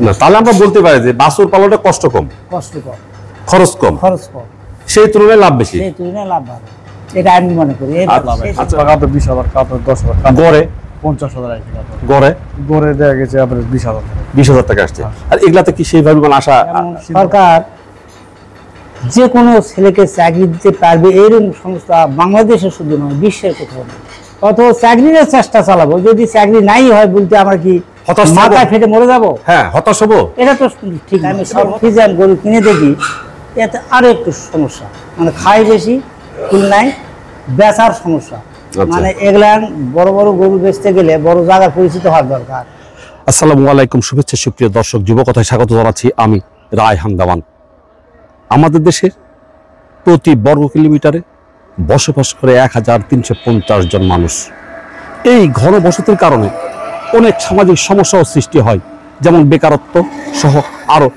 না, তাহলে আমরা বলতে পারি যে বাছুর পালনটা কষ্ট কম, খরচ কম, সেই তুলনায় লাভ বেশি। এটা আমি মনে করি। আচ্ছা, 20,000 কাপড় 10,000 গড়ে 50,000 গড়ে দেখা গেছে আপনার 20,000 টাকা আসছে। আর এগুলাতে কি সেইভাবে মানে আশা সরকার যে কোনো ছেলেকে চাকরি দিতে পারবে এরকম সংস্থা বাংলাদেশে শুধু নয়, বিশ্বের কোথাও নেই। কত চাকরির চেষ্টা চালাবো, যদি চাকরি নাই হয় বলতে আমরা কি মাথায় ফেটে মরে যাবো? হ্যাঁ, হতাশ হবো। এটা তো ঠিক। আমি সব গরু কিনে দেখি, এতে আরো একটু সমস্যা, মানে খাই বেশি, ফুল নাই, বেচার সমস্যা। মানে এগুলা বড় বড় গরু বেচতে গেলে বড় জায়গার পরিচিত হওয়ার দরকার। আসসালামু আলাইকুম, শুভেচ্ছা সুপ্রিয় দর্শক, যুবকথায় স্বাগত জানাচ্ছি আমি রায়হান দেওয়ান। আমাদের দেশের প্রতি বর্গ কিলোমিটারে বসবাস করে 1350 জন মানুষ। এই ঘনবসতির কারণে অনেক সামাজিক সমস্যাও সৃষ্টি হয়, যেমন বেকারত্ব সহ আরও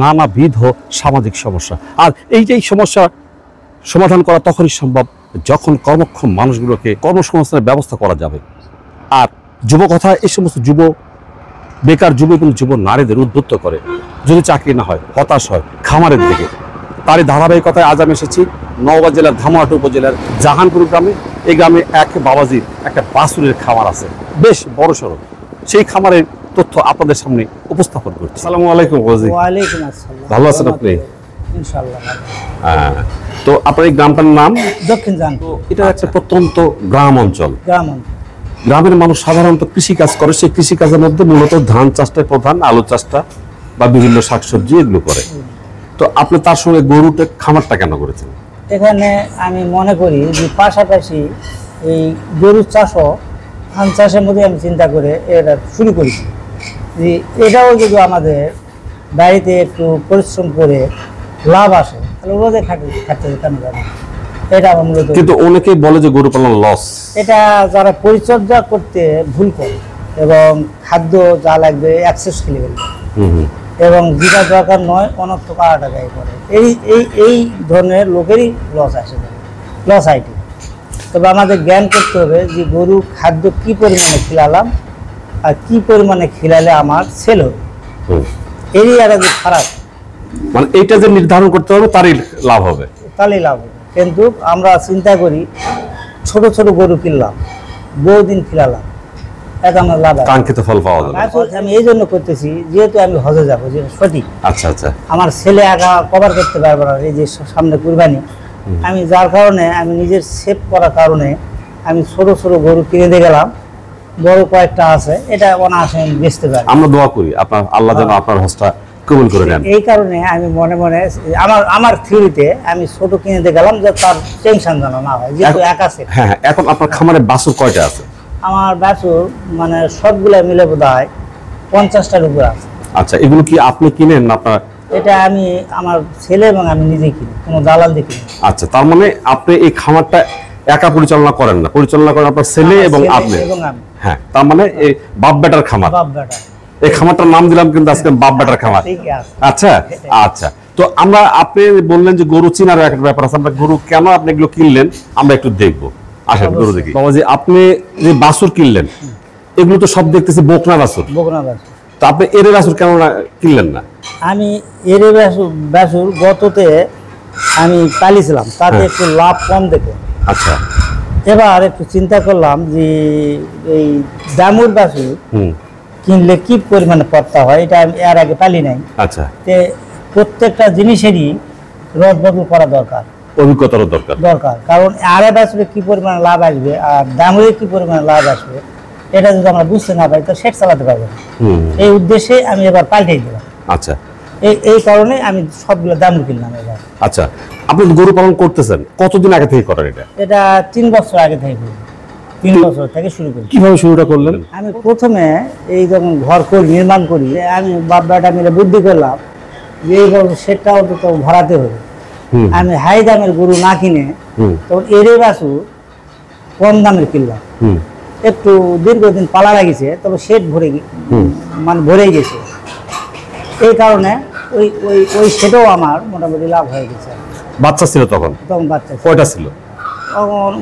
নানাবিধ সামাজিক সমস্যা। আর এই সমস্যা সমাধান করা তখনই সম্ভব যখন কর্মক্ষম মানুষগুলোকে কর্মসংস্থানের ব্যবস্থা করা যাবে। আর যুবকথায় এই সমস্ত বেকার যুব এবং যুব নারীদের উদ্বুদ্ধ করে, যদি চাকরি না হয় হতাশ হয় খামারের দিকে। তারই ধারাবাহিকতায় আজ আমি এসেছি নওগাঁ জেলার ধামরাহাট উপজেলার জাহানপুর গ্রামে। এই গ্রামে এক বাবাজির একটা বাছুরের খামার আছে, বেশ বড় সড়ো। সেই খামারের তথ্য আপনাদের সামনে উপস্থাপন করছি। আসসালামু আলাইকুম বাবাজি। ওয়ালাইকুম আসসালাম। ভালো আছেন আপনি? ইনশাআল্লাহ। হ্যাঁ, তো আপনার এই গ্রামটার নাম? দক্ষিণ জাহানপুর। এটা একটা প্রত্যন্ত গ্রাম অঞ্চল। গ্রামের মানুষ সাধারণত কৃষিকাজ করে, সেই কৃষিকাজের মধ্যে মূলত ধান চাষটা প্রধান, আলু চাষটা বা বিভিন্ন শাকসবজি এগুলো করে। তো আপনি তার সঙ্গে গরুটা খামারটা কেন করেছেন? এখানে আমি মনে করি যে পাশাপাশি এই গরু চাষও ধান চাষের মধ্যে আমি চিন্তা করে এটা শুরু করেছি, যে এটাও যদি আমাদের বাড়িতে একটু পরিশ্রম করে লাভ আসে তাহলে রোদে খাটতে কেন যাবে, এটা আমার মূলত। কিন্তু অনেকেই বলে যে গরু পালন লস। এটা যারা পরিচর্যা করতে ভুল করে এবং খাদ্য যা লাগবে অ্যাক্সেস খেলে গেল এবং যেটা দরকার নয় অনর্থ পাড়াটা ব্যয় করে, এই ধরনের লোকেরই লস আসে, লস আইটি। তবে আমাদের জ্ঞান করতে হবে যে গরু খাদ্য কি পরিমাণে খিলালাম আর কি পরিমাণে খিলালে আমার সেল হবে, এরই একটা যে ফারাক, মানে এইটা যে নির্ধারণ করতে হবে তারই লাভ হবে, তাহলেই লাভ হবে। কিন্তু আমরা চিন্তা করি ছোট ছোট গরু কিনলাম, বহুদিন খিলালাম, এটা আমার লাভ, কাঙ্ক্ষিত ফল পাওয়া যাবে। আমি এই জন্য করতেছি যেহেতু আমি হজে যাবো, যেটা সঠিক। আচ্ছা আচ্ছা, আমার ছেলে একা কভার করতে পারবে না, এই যে সামনে কুরবানি, আমি যার কারণে আমি নিজের সেভ করার কারণে আমি ছোট ছোট গরু কিনে দিয়ে গেলাম, বড় কয়েকটা আছে, এটা অনায়াসে আমি বেচতে পারি। আমরা দোয়া করি আপনার আল্লাহ যেন আপনার হজটা কবুল করে নেন। এই কারণে আমি মনে মনে আমার থিওরিতে আমি ছোট কিনে দিয়ে গেলাম যে তার টেনশন যেন না হয়, যেহেতু একা আছে। হ্যাঁ, এখন আপনার খামারে বাছুর কয়টা আছে? আমার বাছুর মানে সবগুলা মিলে বোধহয় 50টার উপর আছে। আচ্ছা, এগুলো কি আপনি কিনেন না আপনার? এটা আমি আমার ছেলে এবং আমি নিজেই কিনি, কোনো দালাল দিয়ে কিনি। আচ্ছা, তার মানে আপনি এই খামারটা একা পরিচালনা করেন না, পরিচালনা করেন আপনার ছেলে এবং আপনি। হ্যাঁ, তার মানে এই বাপ বেটার খামার। এই খামারটার নাম দিলাম কিন্তু আজকে বাপ বেটার খামার। আচ্ছা আচ্ছা, তো আপনি বললেন যে গরু চিনার একটা ব্যাপার আছে, আমরা গরু কেন আপনি এগুলো কিনলেন আমরা একটু দেখবো। আসেন গরু দেখি। বাবাজি, আপনি যে বাছুর কিনলেন এগুলো তো সব দেখতেছি বকনা বাছুর। তো আপনি এর বাছুর কেন কিনলেন না? আমি এর বাছুর গততে আমি পালিয়েছিলাম, তাতে একটু লাভ কম দেখে। আচ্ছা, এবার একটু চিন্তা করলাম যে এই দামুর বাছুর কিনলে কি পরিমাণে পড়তা হয়, এটা আমি এর আগে পালি নাই। আচ্ছা, প্রত্যেকটা জিনিসেরই রদ বদল করা দরকার, অভিজ্ঞতার দরকার। কারণ আরে বাছুরে কি পরিমাণে লাভ আসবে আর দামুরে কি পরিমাণে লাভ আসবে, এটা যদি আমরা বুঝতে না পারি তো সেট চালাতে পারবো না। এই উদ্দেশ্যে আমি এবার পাল্টাই দিলাম। আচ্ছা, এই কারণে আমি সবগুলো দামুর কিনলাম এবার। আচ্ছা, আপনি গরু পালন করতেছেন কতদিন আগে থেকে করেন এটা? এটা 3 বছর আগে থেকে করি, 3 বছর থেকে শুরু করি। কিভাবে শুরুটা করলেন? আমি প্রথমে এই যখন ঘর নির্মাণ করি, আমি বাপ বেটা মিলে বুদ্ধি করলাম যে এই বছর সেটটা অন্তত ভরাতে হবে। আমি হাই দামের গরু না কিনে তখন এরে বাছুর কম দামের কিনলাম। একটু দীর্ঘদিন পালা লাগিয়েছে, তবে সেট ভরেই গেছে। এই কারণে ওই সেটাও আমার মোটামুটি লাভ হয়ে গেছে। বাচ্চা ছিল তখন বাচ্চা কয়টা ছিল?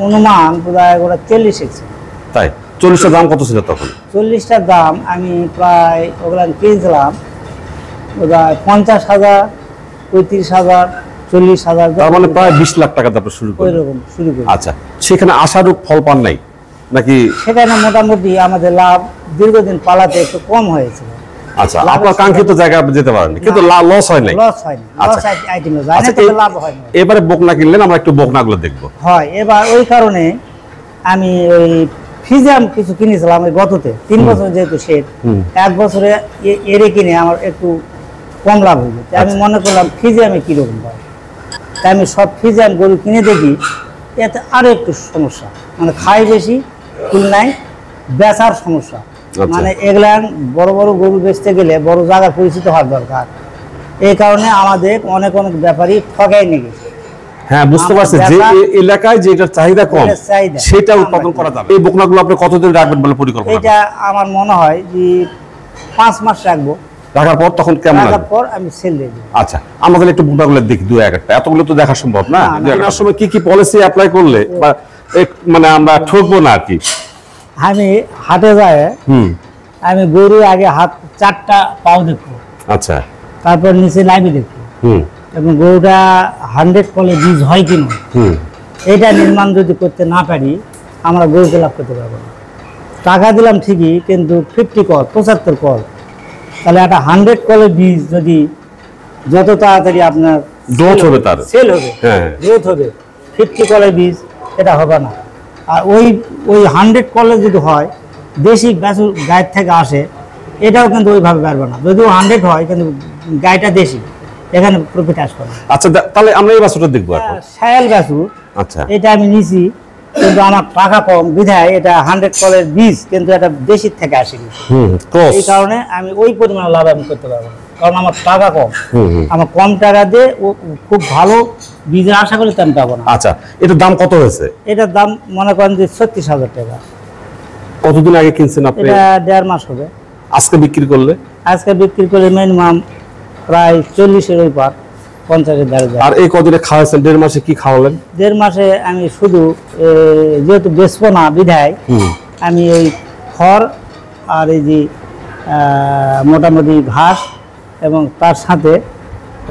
অনুমান প্রায় ওরা 40 ছিল। তাই 40টার দাম কত ছিল তখন? 40টার দাম আমি প্রায় ওগুলা কিনেছিলাম বোধহয় 50,000, 35,000, 40,000, তার মানে প্রায় 20 লাখ টাকা দিয়ে আপনি শুরু ওই করলেন। রকম শুরু করি। আচ্ছা, সেখানে আশানুরূপ ফল পান নাই নাকি? সেখানে মোটামুটি আমাদের লাভ দীর্ঘদিন পালাতে একটু কম হয়েছিল। আচ্ছা, লাভ আপনার হচ্ছে- কাঙ্ক্ষিত জায়গায় আপনি যেতে পারেন কিন্তু লস হয় নাই। লস হয়নি, আচ্ছা। লস আইটেমে যায় না, আচ্ছা, তবে লাভ হয়নি। এবারে বকনা কিনলেন, আমরা একটু বকনাগুলো দেখবো। হয় এবার ওই কারণে আমি ওই ফিজিয়াম কিছু কিনেছিলাম ওই গততে 3 বছর যেহেতু শেড, হুম। 1 বছরে এরে কিনে আমার একটু কম লাভ হয়ে যেত। আমি মনে করলাম ফিজিয়ামে কীরকম হয়, তাই আমি সব ফিজিয়াম গরু কিনে দেখি এতে আরও একটু সমস্যা, মানে খাই বেশি, ফুল নাই, বেচার সমস্যা। আচ্ছা। মানে এগুলা বড় বড় গরু বেচতে গেলে বড় জায়গা পরিচিত হওয়ার দরকার। এই কারণে আমাদের অনেক অনেক ব্যাপারী ঠকাই নিয়ে গেছে। হ্যাঁ, বুঝতে আমার পারছি যে ব্যাপার- এলাকায় যেটার চাহিদা কম যেটার চাহিদা, সেটা আমরা উৎপাদন কিনি। করা যাবে। এই বকনাগুলো আপনি কতদিন রাখবেন বলে পরিকল্পনা এটা আমার মনে হয় যে 5 মাস রাখবো, রাখার পর তখন কেমন রাখার লাগবে? পর আমি সেল দিয়ে দেবো। আচ্ছা, আমাদের একটু বকনাগুলো দেখি, দু একটা, এতগুলো তো দেখা সম্ভব না। না, না। কেনার সময় কি কি পলিসি অ্যাপ্লাই করলে বা মানে আমরা ঠকবো না আর কি? আমি হাটে যায়, হুম। আমি গরু আগে হাত 4টা পাও দেখবো, আচ্ছা। তারপর নিচে নাইবে দেখবো, হুম। এবং গরুটা 100 কলে বীজ হয় কিনা হুম। এটা নির্মাণ যদি করতে না পারি আমরা গরুকে লাভ করতে পারবো না। টাকা দিলাম ঠিকই, কিন্তু 50 কল 75 কল, তাহলে একটা 100 কলের বীজ যদি যত তাড়াতাড়ি আপনার Growth হবে তার। সেল হবে, হ্যাঁ। গ্রোথ হবে, 50 কলের বীজ এটা হবে না। আর ওই 100 কলের যদি হয়, দেশি বাছুর গায়ের থেকে আসে, এটাও কিন্তু ওইভাবে পারবে না। যদিও 100 হয় কিন্তু গাইটা দেশি, এখানে প্রফিট আসবে না। আচ্ছা, তাহলে আমরা এই বাছুরটা দেখবো এখন। সায়াল বাছুর, আচ্ছা। এটা আমি নিছি, কিন্তু আমার টাকা কম বিধায় এটা 100 কলের বীজ, কিন্তু এটা দেশির থেকে আসেনি। হুম, ক্রস। এই কারণে আমি ওই পরিমাণ লাভ আমি করতে পারবো না, কারণ আমার টাকা কম। হুম, হুম। আমার কম টাকা দিয়ে ও খুব ভালো বীজের আশা করি তো আমি পাবো না। আচ্ছা, এটার দাম কত হয়েছে? এটার দাম মনে করেন যে 36,000 টাকা। কতদিন আগে কিনছেন আপনি? এটা 1.5 মাস হবে। আজকে বিক্রি করলে? আজকে বিক্রি করে মিনিমাম প্রায় 40-এর ওই পার, 50-এর ধারে যায়। আর এই কদিনে খাওয়াইছেন, 1.5 মাসে কি খাওয়ালেন? 1.5 মাসে আমি শুধু যেহেতু বেচবো না বিধায় হুম। আমি ওই খড় আর এই যে মোটামুটি ঘাস, এবং তার সাথে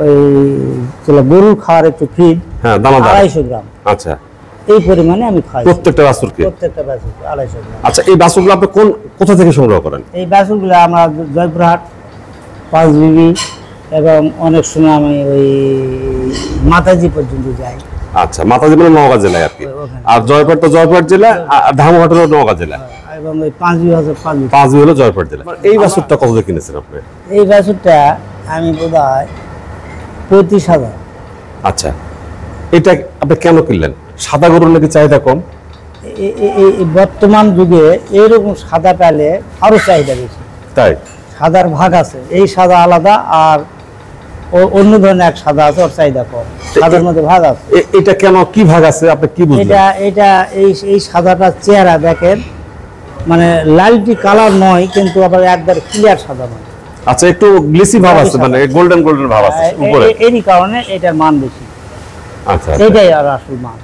ওই গরুর খাওয়ার একটু ফিড, হ্যাঁ, দানাদার। 250 গ্রাম, আচ্ছা, এই পরিমাণে আমি খাই প্রত্যেকটা বাছুরকে? প্রত্যেকটা বাছুর 250 গ্রাম। আচ্ছা, এই বাছুরগুলো আপনি কোথা থেকে সংগ্রহ করেন? এই বাছুরগুলো আমরা জয়পুরহাট, 5 বিবি, এবং অনেক সময় আমি ওই মাতাজি পর্যন্ত যাই। আচ্ছা, মাতাজি মানে নওগাঁ জেলায় আর কি। ওখানে। আর জয়পুর তো জয়পুর জেলা, আর ধামঘাট হলো নওগাঁ জেলা, এবং ওই 5 বিবি হচ্ছে 5 বিবি। পাঁচবি হলো জয়পুর জেলা। এই বাছুরটা কত দিয়ে কিনেছেন আপনি? এই বাছুরটা আমি বোধহয় 35,000। আচ্ছা, এটা আপনি কেন কিনলেন? সাদা গরুর নাকি চাহিদা কম? এই বর্তমান যুগে এইরকম সাদা পেলে আরো চাহিদা বেশি। তাই? সাদার ভাগ আছে, এই সাদা আলাদা, আর অন্য ধরনের এক সাদা আছে, ওর চাহিদা কম। সাদার মধ্যে ভাগ আছে। এটা কেন, কি ভাগ আছে আপনি কি বুঝলেন? এটা এটা এই সাদাটার চেহারা দেখেন, মানে লালটি কালার নয়, কিন্তু আবার একবার ক্লিয়ার সাদা নয়। আচ্ছা, একটু গ্লিসি ভাব আছে, মানে গোল্ডেন গোল্ডেন ভাব আছে উপরে। এরই কারণে এটার মান বেশি, আচ্ছা, এটাই আর আসল মান।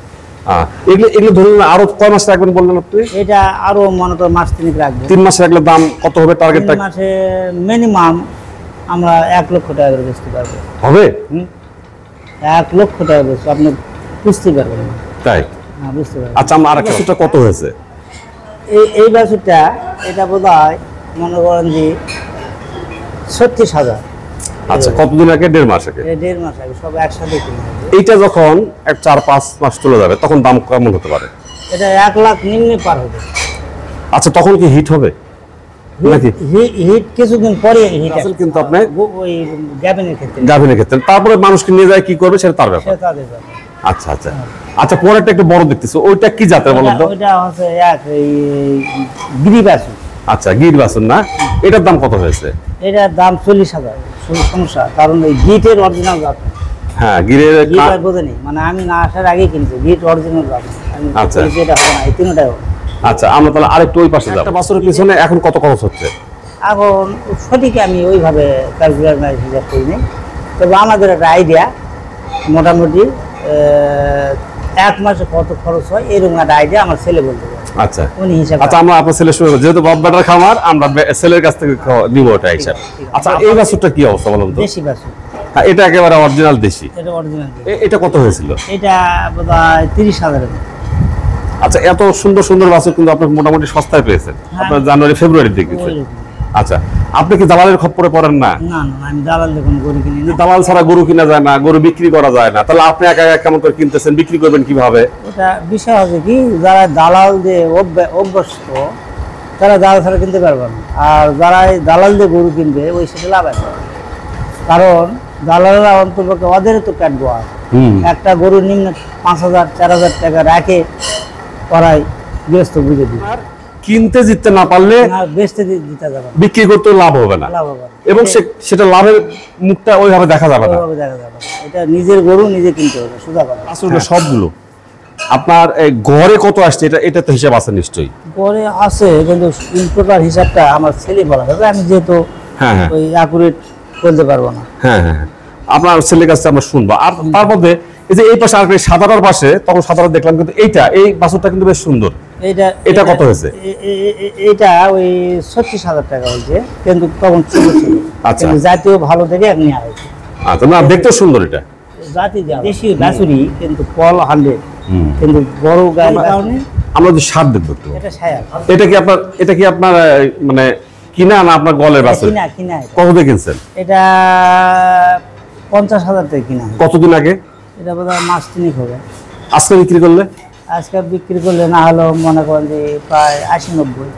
এগুলো ধরুন আরো কয় মাস রাখবেন বললেন আপনি? এটা আরো মনে করো মাস 3 রাখবো। 3 মাস রাখলে দাম কত হবে টার্গেটটা? 3 মাসে মিনিমাম আমরা 1 লক্ষ টাকা করে বেচতে পারবো। হবে? 1 লক্ষ টাকা বেচবো, আপনি বুঝতে পারবেন না। তাই? হ্যাঁ, বুঝতে পারবেন। আচ্ছা, আমার আরেকটা বাছুরটা কত হয়েছে? এই বাছুরটা এটা বোধহয় মনে করেন যে 36,000। আচ্ছা, কতদিন আগে? 1.5 মাস আগে। 1.5 মাস আগে সব একসাথে কিনে। এইটা যখন 4-5 মাস চলে যাবে তখন দাম কেমন হতে পারে? এটা 1 লাখ নিম্নে পার হবে। আচ্ছা, তখন কি হিট হবে নাকি? হিট কিছুদিন পরে হিট আসলে কিন্তু আপনি ওই গ্যাবিনের ক্ষেত্রে গাভিনের ক্ষেত্রে, তারপরে মানুষকে নিয়ে যায় কি করবে সেটা তার ব্যাপার। সে তাদের ব্যাপার। আচ্ছা আচ্ছা আচ্ছা, পরেরটা একটু বড় দেখতেছি, ওইটা কি জাতের বলুন তো? ওইটা হচ্ছে এই গিরি বাছুর। আচ্ছা, গির বাছুর না? এটার দাম কত হয়েছে? এটার দাম 40,000। সমস্যা, কারণ এই গিটের অরিজিনাল জাত। হ্যাঁ, গিরের গিট আর বোঝেনি, মানে আমি না আসার আগে কিনছি গিট অরিজিনাল জাত। আমি আচ্ছা। বলেছি এটা হবে না, এই তিনটাই হবে। আচ্ছা, আমরা তাহলে আরেকটু ওই পাশে যাব। একটা বাছুরের পিছনে এখন কত খরচ হচ্ছে? এখন সঠিক আমি ওইভাবে ক্যালকুলেট হিসাব করি নি, তবে আমাদের একটা আইডিয়া, মোটামুটি 1 মাসে কত খরচ হয় এরকম একটা আইডিয়া আমার ছেলে বলতে পারে। আচ্ছা উনি হিসাব আচ্ছা, আমরা আপনার ছেলের সঙ্গে যেহেতু বাপ বেটার খামার, আমরা ছেলের কাছ থেকে নিব এটা হিসাব। ঠিক আছে। আচ্ছা, এই বাছুরটা কি অবস্থা বলুন তো? দেশি বাছুর, হ্যাঁ, এটা একেবারে অরিজিনাল দেশি। এটা অরিজিনাল। এটা কত হয়েছিল? এটা বোধহয় 30,000 এর। আচ্ছা, এত সুন্দর সুন্দর বাছুর কিন্তু আপনি মোটামুটি সস্তায় পেয়েছেন আপনার জানুয়ারি ফেব্রুয়ারির দিকে। আচ্ছা, আপনি কি দালালের খপ্পরে পড়েন না? না না, আমি দালাল দেখুন গরু কিনি না। দালাল ছাড়া গরু কিনা যায় না, গরু বিক্রি করা যায় না, তাহলে আপনি একা একা কেমন করে কিনতেছেন, বিক্রি করবেন কিভাবে? ওটা বিষয় হচ্ছে কি, যারা দালাল দিয়ে অভ্যস্ত তারা দালাল ছাড়া কিনতে পারবে না, আর যারা এই দালাল দিয়ে গরু কিনবে ওই সেটা লাভ আছে। কারণ দালালরা অন্তর্পক্ষে ওদের তো পেট গোয়া, একটা গরুর নিম্ন 5,000 4,000 টাকা রাখে করাই গৃহস্থ বুঝে দিবে। কিনতে জিততে না পারলে আর বেচতে দিতে যাবে না, বিক্রি করতে লাভ হবে না, লাভ হবে না। এবং সেটা লাভের মুখটা ওইভাবে দেখা যাবে না। ওইভাবে দেখা যাবে না। এটা নিজের গরু নিজে কিনতে হবে, সোজা কথা। আসলে সবগুলো আপনার এই ঘরে কত আসছে, এটা তো হিসাব আছে নিশ্চয়ই? পরে আছে, কিন্তু টোটাল হিসাবটা আমার ছেলে বলা যাবে, আমি যেহেতু হ্যাঁ হ্যাঁ ওই অ্যাকুরেট বলতে পারবো না। হ্যাঁ হ্যাঁ, আপনার ছেলের কাছে আমরা শুনবো। আর তার মধ্যে এই যে এই পাশে আর সাদাটার পাশে, তখন সাদাটা দেখলাম, কিন্তু এই বাছুরটা কিন্তু বেশ সুন্দর। এটা কত হয়েছে? এটা ওই 36,000 টাকা হয়েছে, কিন্তু তখন ছোট ছিল। আচ্ছা। কিন্তু জাতীয় ভালো থেকে নিয়ে আসছে। আচ্ছা, না দেখতে সুন্দর এটা। জাতি দেশি বাছুরি, কিন্তু পল 100, কিন্তু বড় গায়ের কারণে আমরা যে স্বাদ দেখবো একটু। এটা ছায়া। এটা কি আপনার মানে কিনা না আপনার গলের বাছুর? কিনা কিনা এটা। কত দিয়ে কিনছেন? এটা 50,000 টাকা কিনা। কতদিন আগে? এটা বোধহয় মাস 3 হবে। আজকে বিক্রি করলে? আজকে বিক্রি করলে না হলেও মনে করেন যে প্রায় 80-90।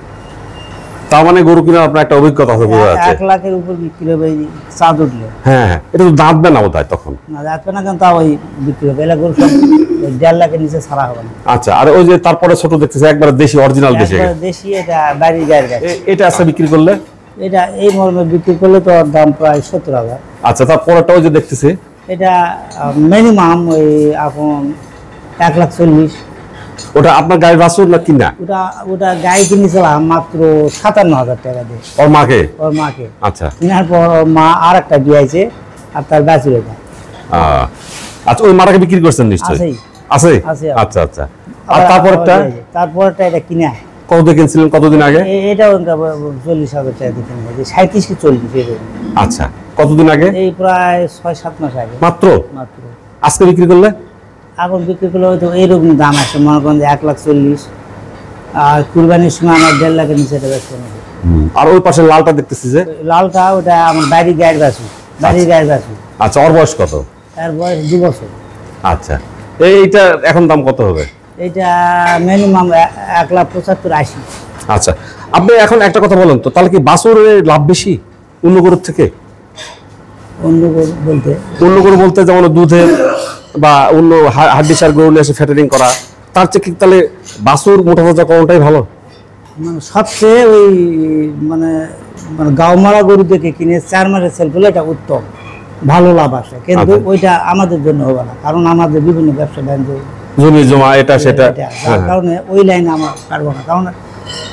তার মানে গরু কিনার আপনার একটা অভিজ্ঞতা আছে, বোঝা যাচ্ছে। 1 লাখের উপর বিক্রি হবে এই চাঁদ উঠলে। হ্যাঁ হ্যাঁ, এটা তো দাঁতবে না বোধ হয় তখন। না যাচ্ছে না, কিন্তু তাও ওই বিক্রি হবে। এলা গরু সব 1.5 লাখের নিচে ছাড়া হবে না। আচ্ছা, আর ওই যে তারপরে ছোট দেখতেছে একবারে দেশি, অরিজিনাল দেশি। একবারে দেশি, এটা বাড়ির গায়ের গাছ। এটা আছে বিক্রি করলে? এটা এই মর্মে বিক্রি করলে তো ওর দাম প্রায় 70,000। আচ্ছা, তারপরেটা ওই যে দেখতেছে, এটা মিনিমাম ওই এখন 1,40,000। ওটা আপনার গায়ের বাছুর না কিনা? ওটা গায়ে কিনেছিলাম মাত্র 57,000 টাকা দিয়ে, ওর মাকে? ওর মাকে। আচ্ছা কেনার পর ওর মা আর একটা বিয়েছে, আর তার বাছুর এটা। আচ্ছা, ওই মাটাকে বিক্রি করছেন নিশ্চয়ই? আছেই। আছে? আছে। আচ্ছা আচ্ছা। আর তারপরটা এটা কিনা। কত দিয়ে কিনছিলেন, কতদিন আগে? এটাও 40,000 টাকা দিয়ে কিনে, 37 কি 40 এরকম। আচ্ছা, কতদিন আগে? এই প্রায় 6-7 মাস আগে মাত্র? মাত্র। আজকে বিক্রি করলে? এখন বিক্রি করলে হয়তো এইরকম দাম আছে, মনে করেন যে 1,40,000। আর কুরবানির সময় আমার 1.5 লাখের নিচে এটা বেচতে হবে। আর ওই পাশে লালটা দেখতেছি যে? লালটা ওটা আমার বাড়ির গায়ের বাছুর, বাড়ির গায়ের বাছুর। আচ্ছা, ওর বয়স কত? তার বয়স 2 বছর। আচ্ছা, এইটা এখন দাম কত হবে? এটা মিনিমাম 1,75,000-80। আচ্ছা, আপনি এখন একটা কথা বলেন তো, তাহলে কি বাছুরের লাভ বেশি অন্য গরুর থেকে? অন্য গরু বলতে অন্য গরু বলতে যেমন দুধে বা অন্য হাড্ডিসার গরু নিয়ে এসে ফ্যাটারিং করা, তার চেয়ে কি তাহলে বাছুর মোটা তাজা করাটাই ভালো? মানে সবচেয়ে ওই মানে গাও মারা গরু দেখে কিনে 4 মাসের সেল করলে এটা উত্তম, ভালো লাভ আসে। কিন্তু আচ্ছা। ওইটা আমাদের জন্য হবে না, কারণ আমাদের বিভিন্ন ব্যবসা বাণিজ্য, জমি জমা এটা সেটা। যার কারণে ওই লাইনে আমার পারবো না। কারণ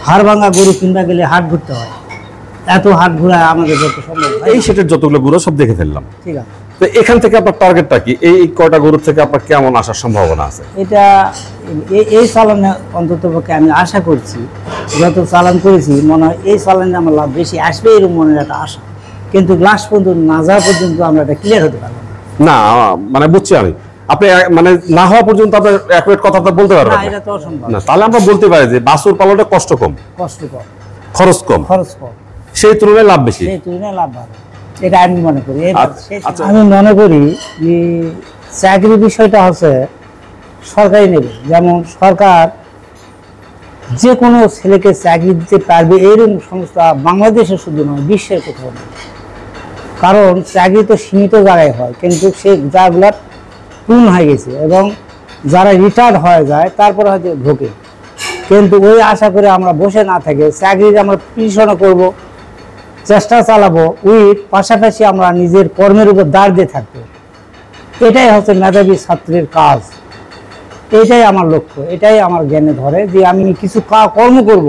হাড় ভাঙা গরু কিনবা গেলে হাট ঘুরতে হয়, এত হাট ঘোরা আমাদের পক্ষে সম্ভব হয় এই না। সেটের যতগুলো গরু সব দেখে ফেললাম, ঠিক আছে। তো এখান থেকে আপনার টার্গেটটা কি? এই কয়টা গরু থেকে আপনার কেমন আসার সম্ভাবনা আছে? এটা এই চালানে অন্তত পক্ষে আমি আশা করছি, যত চালান করেছি মনে হয় এই চালানে আমার লাভ বেশি আসবে, এরকম মনের একটা আশা। কিন্তু লাস্ট পর্যন্ত না যাওয়া পর্যন্ত আমরা এটা ক্লিয়ার হতে পারবো না, মানে বুঝছি আমি, আপনি মানে না হওয়া পর্যন্ত আপনার অ্যাকুরেট কথা আপনার বলতে পারবেন না। না। এটা তো অসম্ভব। না, তাহলে আমরা বলতে পারি যে বাছুর পালনটা কষ্ট কম, কষ্ট কম, খরচ কম, খরচ কম, সেই তুলনায় লাভ বেশি। সেই তুলনায় লাভ ভালো, এটা আমি মনে করি। আচ্ছা। আমি মনে করি যে চাকরি বিষয়টা হচ্ছে সরকারি নেবে, যেমন সরকার যে কোনো ছেলেকে চাকরি দিতে পারবে এরকম সংস্থা বাংলাদেশে শুধু নয়, বিশ্বের কোথাও নেই। কারণ চাকরি তো সীমিত জায়গায় হয়, কিন্তু সেই জায়গাগুলো পূর্ণ হয়ে গেছে, এবং যারা রিটায়ার্ড হয়ে যায় তারপরে হয়তো ঢোকে। কিন্তু ওই আশা করে আমরা বসে না থেকে চাকরির আমরা পিছনে করব, চেষ্টা চালাবো, পাশাপাশি আমরা নিজের কর্মের উপর দাঁড় দিয়ে থাকবো। এটাই হচ্ছে মেধাবী ছাত্রের কাজ, এটাই আমার লক্ষ্য, এটাই আমার জ্ঞানে ধরে যে আমি কিছু কর্ম করব,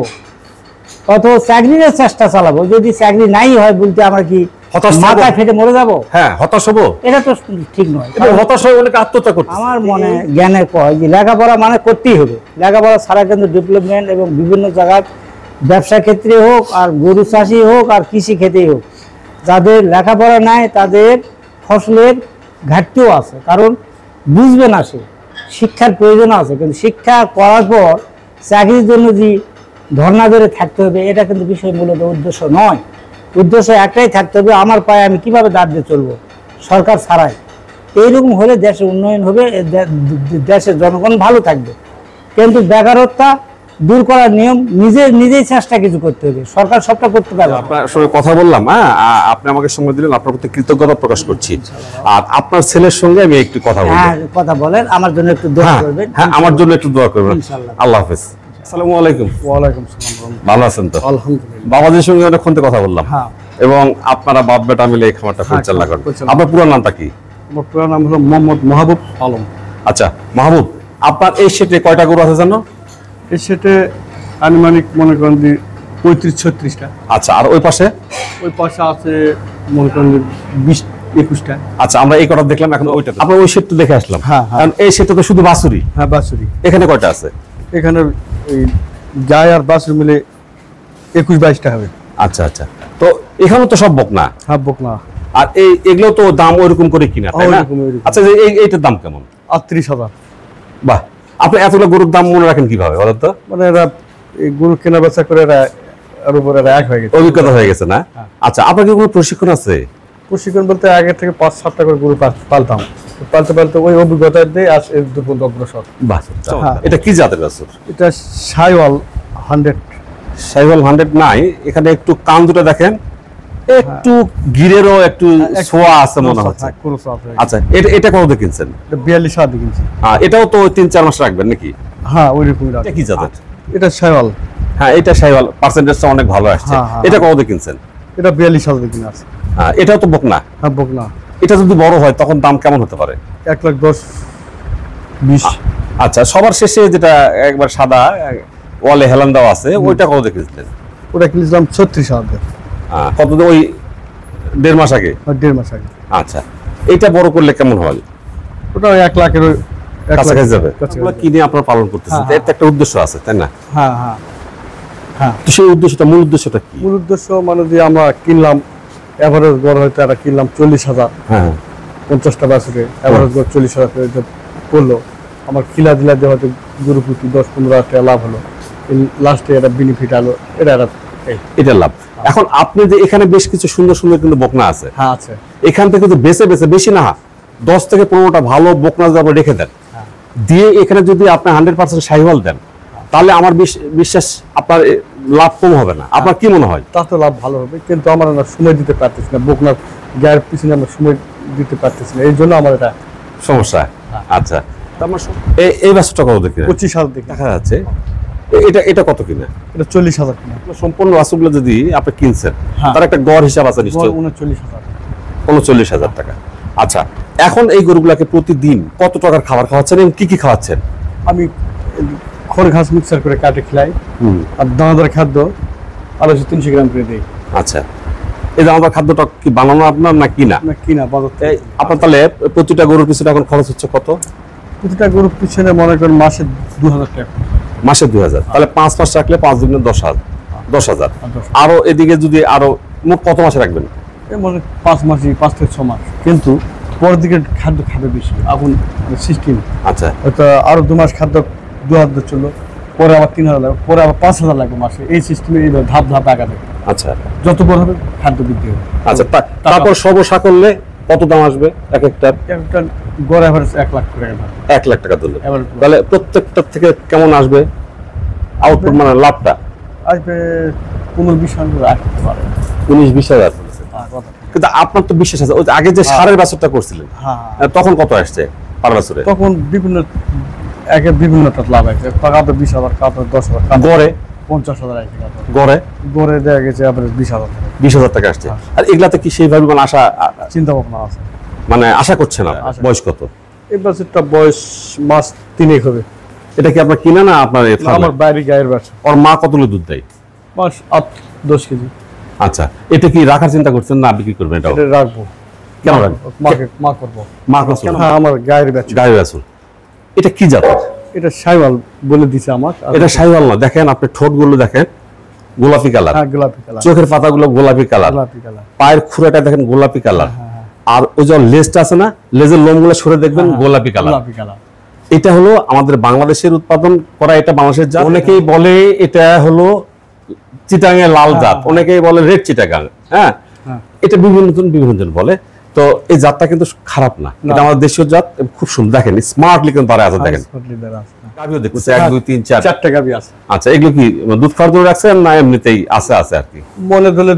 অত চাকরির চেষ্টা চালাবো। যদি চাকরি নাই হয় বলতে আমরা কি হতাশ হবো? মাথায় ফেটে মরে যাব, হ্যাঁ, হতাশ হবো। এটা তো ঠিক নয়। এবং হতাশ হয়ে অনেকে আত্মহত্যা করছে। আমার মনে জ্ঞানের কয় যে লেখাপড়া মানে করতেই হবে, লেখাপড়া ছাড়া কিন্তু ডেভেলপমেন্ট এবং বিভিন্ন জায়গায় ব্যবসা ক্ষেত্রে হোক আর গরু চাষি হোক আর কৃষি ক্ষেত্রেই হোক, যাদের লেখাপড়া নাই তাদের ফসলের ঘাটতিও আছে, কারণ বুঝবে না সে, শিক্ষার প্রয়োজন আছে, কিন্তু শিক্ষা করার পর চাকরির জন্য যে ধর্ণা ধরে থাকতে হবে এটা কিন্তু বিষয় মূলত উদ্দেশ্য নয়। উদ্দেশ্য একটাই থাকতে হবে, আমার পায়ে আমি কিভাবে দাঁড় দিয়ে চলবো সরকার ছাড়াই। এইরকম হলে দেশের উন্নয়ন হবে, দেশের জনগণ ভালো থাকবে। কিন্তু বেকারত্ব দূর করার নিয়ম নিজেই চেষ্টা কিছু করতে হবে, সরকার সবটা করতে পারবে না। আপনার সঙ্গে কথা বললাম, হ্যাঁ, আপনি আমাকে সময় দিলেন, আপনার প্রতি কৃতজ্ঞতা প্রকাশ করছি। আর আপনার ছেলের সঙ্গে আমি একটু কথা বলবো। হ্যাঁ, কথা বলেন, আমার জন্য একটু দোয়া হ্যাঁ, করবেন। হ্যাঁ, আমার জন্য একটু দোয়া করবেন। ইনশাআল্লাহ। আল্লাহ হাফেজ। আসসালামু আলাইকুম। ওয়ালাইকুম সালাম। ভালো আছেন তো? আলহামদুলিল্লাহ। বাবাজির সঙ্গে অনেকক্ষণ থেকে কথা বললাম। হ্যাঁ। এবং আপনারা বাপ বেটা মিলে এই খামারটা পরিচালনা করেন। পরিচালনা। আপনার পুরো নামটা কি? আমার পুরো নাম হলো মোহাম্মদ মাহবুব আলম। আচ্ছা মাহবুব, আপনার এই সেটে কয়টা গরু আছে জানো? এই সেটে আনুমানিক মনে করেন যে 35-36টা। আচ্ছা, আর ওই পাশে? ওই পাশে আছে মনে করেন 20-21টা। আচ্ছা, আমরা এই কটা দেখলাম, এখন ওইটা আমরা ওই সেটটা দেখে আসলাম। হ্যাঁ, হ্যাঁ। কারণ এই সেটটা তো শুধু বাছুরি। হ্যাঁ, বাছুরি। এখানে কয়টা আছে? এখানে ওই গায়ে আর বাছুর মিলে 21-22টা হবে। আচ্ছা আচ্ছা, তো এখানে তো সব বকনা। হ্যাঁ, বকনা। আর এগুলো তো দাম ওইরকম করে কিনা, তাই না? ওইরকম। আচ্ছা, এইটার দাম কেমন? 38,000। বাহ, আপনি এতগুলো গরুর দাম মনে রাখেন কিভাবে বলেন তো? মানে এরা এই গরু কেনা বেচা করে এর উপর এরা এক হয়ে গেছে। অভিজ্ঞতা হয়ে গেছে না? আচ্ছা, আপনার কি কোনো প্রশিক্ষণ আছে? প্রশিক্ষণ বলতে আগে থেকে 5-7টা করে গরু পালতাম, পালতে পালতে ওই অভিজ্ঞতা দিয়ে আজ এর দুপুর অগ্রসর। বাহ, হ্যাঁ। এটা কি জাতের বাছুর? এটা সাইওয়াল 100। সাইওয়াল 100 নাই, এখানে একটু কান দুটো দেখেন, একটু গিরেরও একটু ছোঁয়া আছে মনে হচ্ছে। আচ্ছা, এটা কত দিয়ে কিনছেন? 42,000 দিয়ে কিনছি। এটাও তো 3-4 মাস রাখবেন নাকি? হ্যাঁ, ওই রকমই এটা কি জাতের? এটা সাইওয়াল। হ্যাঁ, এটা সাইওয়াল, পার্সেন্টেজটা অনেক ভালো আসছে। হ্যাঁ, হ্যাঁ। এটা কত দিয়ে কিনছেন? এটা 42,000 দিয়ে কিনা আছে। এটাও তো বকনা। হ্যাঁ, বকনা। এটা যদি বড় হয় তখন দাম কেমন হতে পারে? 1,10,20। আচ্ছা, সবার শেষে যেটা একবার সাদা ওয়ালে হেলান দেওয়া আছে, ওইটা কত দিয়ে কিনছিলেন? ওটা কিনছিলাম 36,000 দিয়ে। কত দিয়ে? ওই 1.5 মাস আগে? 1.5 মাস আগে। আচ্ছা, এটা বড় করলে কেমন হয়? ওটা ওই 1 লাখের কাছাকাছি যাবে। কাছাকাছি। এগুলো কিনে আপনারা পালন করতেছেন, হ্যাঁ, এর তো একটা উদ্দেশ্য আছে, তাই না? হ্যাঁ, হ্যাঁ, হ্যাঁ। তো সেই উদ্দেশ্যটা, মূল উদ্দেশ্যটা কি? মূল উদ্দেশ্য মানে যে আমরা কিনলাম এভারেজ গড় হয়তো একটা কিনলাম 40,000, হ্যাঁ, 50টা বাছুরে এভারেজ গড় 40,000 করে যে পড়লো, আমার খিলা দিলা দিয়ে হয়তো গরু প্রতি 10-15 টাকা লাভ হলো, লাস্টে একটা বেনিফিট আলো, এটা একটা এটা লাভ। এখন আপনি যে এখানে বেশ কিছু সুন্দর সুন্দর কিন্তু বকনা আছে, হ্যাঁ আছে। এখান থেকে যে বেছে বেছে, বেশি না 10 থেকে 15টা ভালো বকনা যদি আপনি রেখে দেন, দিয়ে এখানে যদি আপনি 100% সাহিওয়াল দেন, তাহলে আমার বিশ্বাস আপনার লাভ কম হবে না। আপনার কি মনে হয়? তা তো লাভ ভালো হবে, কিন্তু আমার না সময় দিতে পারতেছি না, বকনার গায়ের পিছনে আমরা সময় দিতে পারতেছি না, এই জন্য আমার এটা সমস্যা। আচ্ছা, এই বাছুরটা কত দেখি 25,000 দেখি। দেখা যাচ্ছে, এটা কত কিনা? এটা 40,000 কিনা। সম্পূর্ণ বাছুরগুলো যদি আপনি কিনছেন, হ্যাঁ। তার একটা গড় হিসাব আছে নিশ্চয়ই, 39,000। 39,000 টাকা। আচ্ছা, এখন এই গরুগুলাকে প্রতিদিন কত টাকার খাবার খাওয়াচ্ছেন এবং কি কি খাওয়াচ্ছেন? আমি খড় ঘাস মিক্সার করে কাটে খিলাই, আর দানাদার খাদ্য 250-300 গ্রাম করে দিই। আচ্ছা, এই যে আমাদের খাদ্যটা কি বানানো আপনার না কিনা? না কিনা বাজার থেকে। আপনার তাহলে প্রতিটা গরুর পিছনে এখন খরচ হচ্ছে কত? প্রতিটা গরুর পিছনে মনে করেন মাসে 2,000 টাকা। মাসে 2,000, তাহলে 5 মাস রাখলে 5 দিনে 10,000। 10,000 আরো এদিকে যদি আরো মোট কত মাসে রাখবেন? মনে 5 মাসই, 5 থেকে 6 মাস, কিন্তু পরের দিকে খাদ্য খাবে বেশি এখন সিস্টেম। আচ্ছা, হয়তো আরো 2 মাস খাদ্য 2,000 চললো, পরে আবার 3,000 লাগবে, পরে আবার 5,000 লাগবে মাসে, এই সিস্টেমে এইভাবে ধাপ ধাপ আগাবে। আচ্ছা, যত বড় হবে খাদ্য বৃদ্ধি হবে। আচ্ছা, তারপর সর্বসাকল্যে কত দাম আসবে এক একটা? একটা গড় এভারেজ 1 লাখ করে দাম। 1 লাখ টাকা ধরলে এবার তাহলে প্রত্যেকটা থেকে কেমন আসবে আউটপুট, মানে লাভটা? আসবে 15-20,000 আসতে পারে। 19-20,000। আর কথা। কিন্তু আপনার তো বিশ্বাস আছে, ওই যে আগে যে সারের বাছরটা করছিলেন, হ্যাঁ, তখন কত আসছে পার বছরে? তখন বিভিন্নটা লাভ আছে, কাউকে 20,000, কাউকে 10,000, গড়ে 50,000 আছে, গড়ে গড়ে দেখা গেছে এভারেজ 20,000। 20,000 টাকা আসছে। আর এগুলাতে কি সেইভাবে মানে আশা, চিন্তা ভাবনা আছে, মানে আশা করছে না? আশা। বয়স কত? এই বাছুরটা বয়স মাস 3 হবে। এটা কি আপনার কিনা না আপনার আমার বাইরে গায়ের বাচ্চা। ওর মা কতগুলো দুধ দেয়? মাস 8-10 কেজি। আচ্ছা, এটা কি রাখার চিন্তা করছেন না বিক্রি করবেন? এটা এটা রাখবো। কেন রাখবেন? মা করবো। মা করছেন? হ্যাঁ, আমার গায়ের বাছুর। গায়ে বাছুর। এটা কি জাতের? এটা শাইওয়াল বলে দিছে আমার। এটা শাহিওয়াল না, দেখেন আপনি ঠোঁটগুলো দেখেন গোলাপি কালার, হ্যাঁ, গোলাপি কালার। চোখের পাতাগুলো গোলাপি কালার, গোলাপি কালার। পায়ের খুঁড়াটা দেখেন গোলাপি কালার, আর ওই যে লেজটা আছে না, লেজের লোমগুলো সরে দেখবেন গোলাপি কালার। গোলাপি কালার। এটা হলো আমাদের বাংলাদেশের উৎপাদন করা, এটা বাংলাদেশের জাত। অনেকেই বলে এটা হলো চিটাগাং লাল জাত, অনেকেই বলে রেড চিটাগাং। হ্যাঁ, এটা বিভিন্ন জন বলে। তো এই জাতটা কিন্তু খারাপ না, এটা আমাদের দেশীয় জাত, খুব সুন্দর। দেখেন স্মার্টলি কিন্তু তারা আছে, দেখেন গাভিও দেখতেছে 1 2 3 4 4টা গাভি আছে। আচ্ছা, এগুলো কি দুধ খাওয়ার জন্য রাখছেন না এমনিতেই আছে আর কি? মনে ধরলে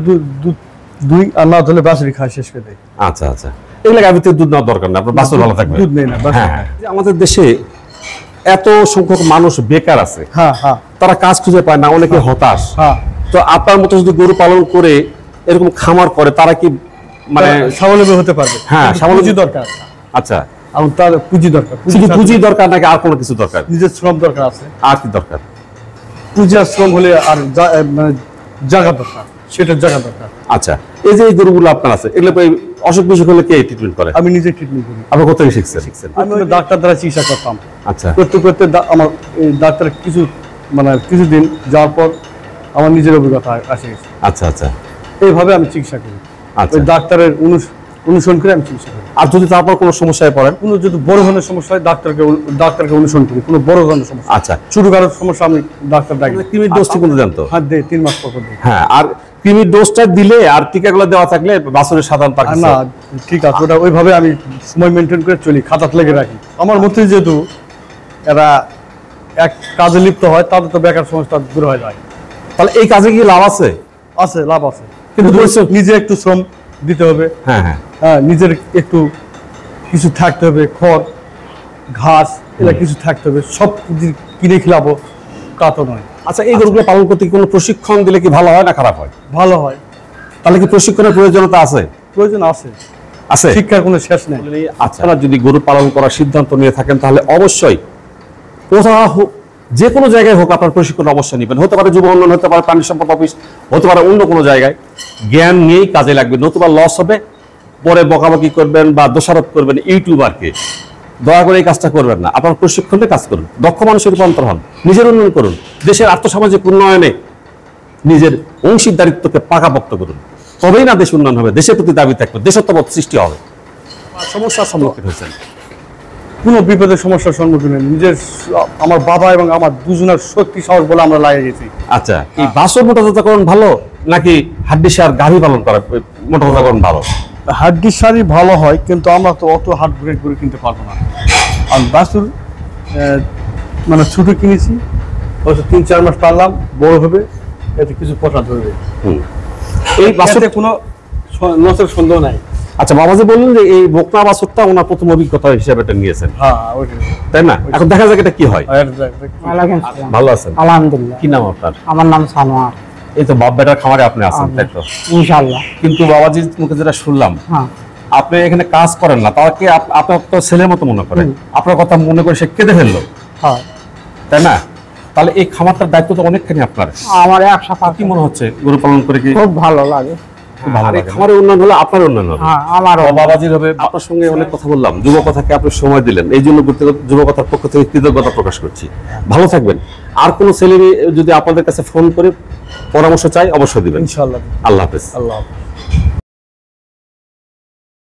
দুই আর না ধরলে বাছুরি খায় শেষ করে দেয়। আচ্ছা আচ্ছা, এগুলো গাভিতে দুধ নেওয়ার দরকার না, আপনার বাছুর ভালো থাকবে। দুধ নেই না, বাছুর হ্যাঁ, যে আমাদের দেশে এত সংখ্যক মানুষ বেকার আছে, হ্যাঁ হ্যাঁ তারা কাজ খুঁজে পায় না, অনেকে হতাশ। হ্যাঁ। তো আপনার মতো যদি গরু পালন করে এরকম খামার করে, তারা কি মানে স্বাবলম্বী হতে পারবে। হ্যাঁ, কিন্তু স্বাবলম্বী পুঁজি দরকার। আচ্ছা, এবং তার পুঁজি দরকার। শুধু পুঁজি দরকার নাকি আর কোনো কিছু দরকার? নিজের শ্রম দরকার আছে। আর কি দরকার? পুঁজি আর শ্রম হলে আর মানে জায়গা দরকার, সেটার জায়গা দরকার। আচ্ছা, এই যে এই গরুগুলো আপনার আছে, এগুলো অসুখ বিসুখ হলে কে ট্রিটমেন্ট করে? আমি নিজে ট্রিটমেন্ট করি। আপনি কোথা থেকে শিখছেন? আমি ওই ডাক্তার দ্বারা চিকিৎসা করতাম। আচ্ছা করতে করতে আমার এই ডাক্তারের কিছুদিন যাওয়ার পর আমার নিজের অভিজ্ঞতা আসে গেছে। আচ্ছা আচ্ছা, এইভাবে আমি চিকিৎসা করি। আচ্ছা। ওই ডাক্তারের অনুসরণ করে আমি চিকিৎসা করি। আর যদি তারপর কোনো সমস্যায় পড়েন? কোনো যদি বড় ধরনের সমস্যা হয় ডাক্তারকে অনুসরণ করি। কোনো বড় ধরনের সমস্যা, আচ্ছা, ছোটখাটো সমস্যা আমি ডাক্তার ডাকি। কৃমির ডোজটি কিন্তু জানতো? হাত দেয় 3 মাস পর দিই। হ্যাঁ, আর কৃমির ডোজটা দিলে আর টিকাগুলো দেওয়া থাকলে বাছুরের সাধারণ তার না, ঠিক আছে, ওটা ওইভাবে আমি সময় মেনটেন করে চলি, খাতাত লেগে রাখি। আমার মতে যেহেতু এরা এক কাজে লিপ্ত হয়, তাদের তো বেকার সমস্যা দূর হয়ে যায়। তাহলে এই কাজে কি লাভ আছে? আছে, লাভ আছে, কিন্তু নিজে একটু শ্রম দিতে হবে। হ্যাঁ হ্যাঁ, হ্যাঁ, নিজের একটু কিছু থাকতে হবে, খড় ঘাস এগুলো কিছু থাকতে হবে। সব কিনে খেলাবো তা তো নয়। আচ্ছা, এই গরুগুলো পালন করতে কি কোনো প্রশিক্ষণ দিলে কি ভালো হয় না খারাপ হয়? ভালো হয়। তাহলে কি প্রশিক্ষণের প্রয়োজনীয়তা আছে? প্রয়োজন আছে, আছে। শিক্ষার কোনো শেষ নেই। আপনারা যদি গরু পালন করার সিদ্ধান্ত নিয়ে থাকেন, তাহলে অবশ্যই কোথাও হোক, যে কোনো জায়গায় হোক, আপনার প্রশিক্ষণ অবশ্যই নেবেন। হতে পারে যুব উন্নয়ন, হতে পারে প্রাণী সম্পদ অফিস, হতে পারে অন্য কোনো জায়গায়। জ্ঞান নিয়েই কাজে লাগবে, নতুবা লস হবে। পরে বকাবকি করবেন বা দোষারোপ করবেন ইউটিউবারকে। দয়া করে এই কাজটা করবেন না। আপনার প্রশিক্ষণে কাজ করুন, দক্ষ মানুষের রূপান্তর হন, নিজের উন্নয়ন করুন, দেশের আর্থসামাজিক উন্নয়নে নিজের অংশীদারিত্বকে পাকাপোক্ত করুন। তবেই না দেশ উন্নয়ন হবে, দেশের প্রতি দাবি থাকবে, দেশত্ববোধ সৃষ্টি হবে। সমস্যার সম্মুখীন হয়েছেন? কোনো বিপদের সমস্যার সম্মুখীন হয়নি। আমার বাবা এবং আমার দুজনের শক্তি সাহস বলে আমরা লাগিয়ে গেছি। আচ্ছা, এই বাছুর মোটাতাজাকরণ ভালো নাকি হাড্ডি সার গাভী পালন করা মোটাতাজাকরণ ভালো? হাড্ডির সারই ভালো হয়, কিন্তু আমরা তো অত হার্ড ব্রেড করে কিনতে পারবো না। আর বাছুর ছোট কিনেছি, হয়তো 3-4 মাস পারলাম, বড় হবে, এতে কিছু পচা ধরবে। এই বাছুরে কোনো নষ্টের সন্দেহ নাই। আচ্ছা, বাবাজি বললেন যে এই বকনা বাছুরটা ওনার প্রথম অভিজ্ঞতা হিসেবে এটা নিয়েছেন, হ্যাঁ, তাই না? এখন দেখা যাক এটা কি হয়। ভালো আছেন? আলহামদুলিল্লাহ। কি নাম আপনার? আমার নাম সানোয়ার। এই তো বাপ বেটার খামারে আপনি আছেন, তাই তো? ইনশাআল্লাহ। কিন্তু বাবাজির মুখে যেটা শুনলাম, হ্যাঁ, আপনি এখানে কাজ করেন না, তাকে আপনার তো ছেলের মতো মনে করেন। আপনার কথা মনে করে সে কেঁদে ফেললো, হ্যাঁ। তাই না? তাহলে এই খামারটার দায়িত্ব তো অনেকখানি আপনার। আমার এক সপ্তাহ কি মনে হচ্ছে গরু পালন করে? কি খুব ভালো লাগে। আর এই খামারের উন্নয়ন হলে আপনার উন্নয়ন হবে, হ্যাঁ, আমারও। বাবাজির হবে। আপনার সঙ্গে অনেক কথা বললাম, যুব কথাকে আপনি সময় দিলেন, এই জন্য যুব কথার পক্ষ থেকে কৃতজ্ঞতা প্রকাশ করছি। ভালো থাকবেন। আর কোনো ছেলে যদি আপনাদের কাছে ফোন করে পরামর্শ চাই, অবশ্যই দিবেন। ইনশাআল্লাহ। আল্লাহ হাফেজ। আল্লাহ হাফেজ।